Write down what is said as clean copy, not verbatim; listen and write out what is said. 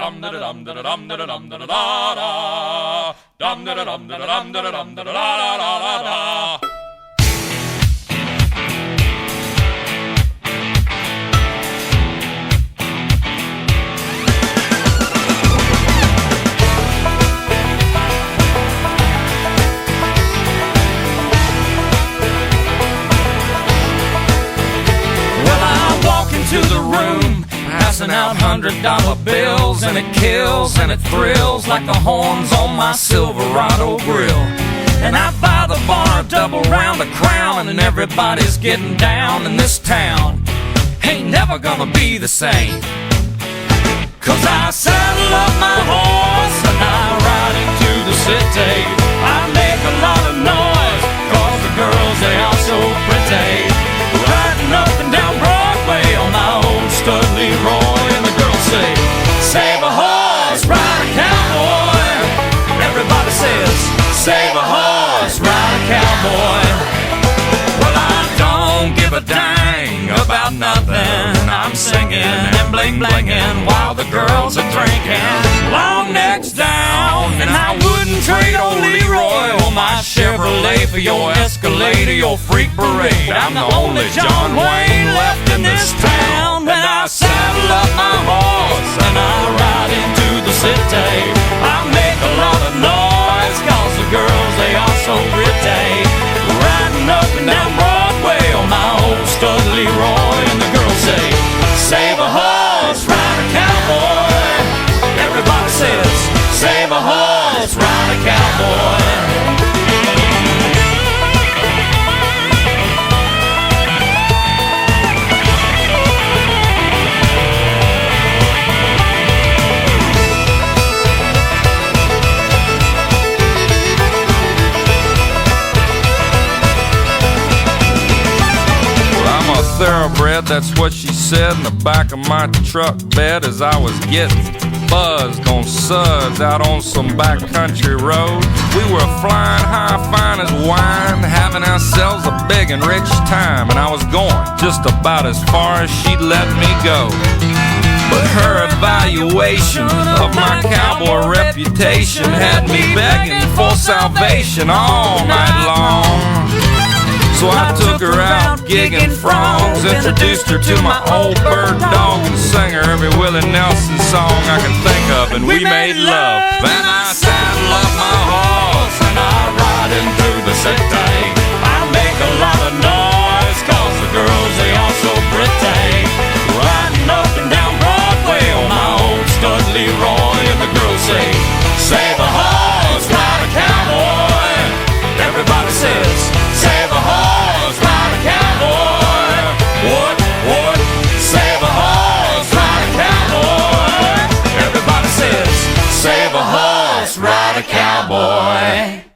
Dum da dum da dum da dum da da da. Dum da dum da dum da dum da da da da. To the room, passing out $100 bills, and it kills and it thrills like the horns on my Silverado grill. And I buy the bar a double round of Crown, and everybody's getting down in this town. Ain't never gonna be the same, 'cause I saddle up my horse and I ride into the city. I make a lot of noise 'cause the girls, they are so pretty. Riding up and down Broadway on my old stud Leroy, and the girls say, save a horse, ride a cowboy. Everybody says, save a horse, ride a cowboy. Well, I don't give a dang about nothing. I'm singing and bling-blinging while the girls are drinking. Long necks down, and I wouldn't trade old Leroy or my Chevrolet for your Escalade or your freak parade. I'm the only John Wayne left in this town. When I saddle up my horse and I ride into the city, I make a lot of noise 'cause the girls, they are so pretty. Riding up and down Broadway on my old stud Leroy, and the girls say, save a horse, ride a cowboy. Everybody says, save a horse, ride a cowboy. Thoroughbred, that's what she said in the back of my truck bed as I was getting buzzed on suds out on some backcountry road. We were flying high, fine as wine, having ourselves a big and rich time, and I was going just about as far as she'd let me go. But her evaluation of my cowboy reputation had me begging for salvation all night long. So I took her out gigging frogs, introduced her to my old bird dog, and sang her every Willie Nelson song I can think of, and we made love. Then I saddle up my horse and I ride into the city. I make a lot of noise 'cause the girls, they are so pretty. Riding up and down Broadway on my old stud Leroy, and the girls say, save a horse, ride a cowboy. Everybody says, save a horse, ride a cowboy. What? Save a horse, ride a cowboy. Everybody says, save a horse, ride a cowboy.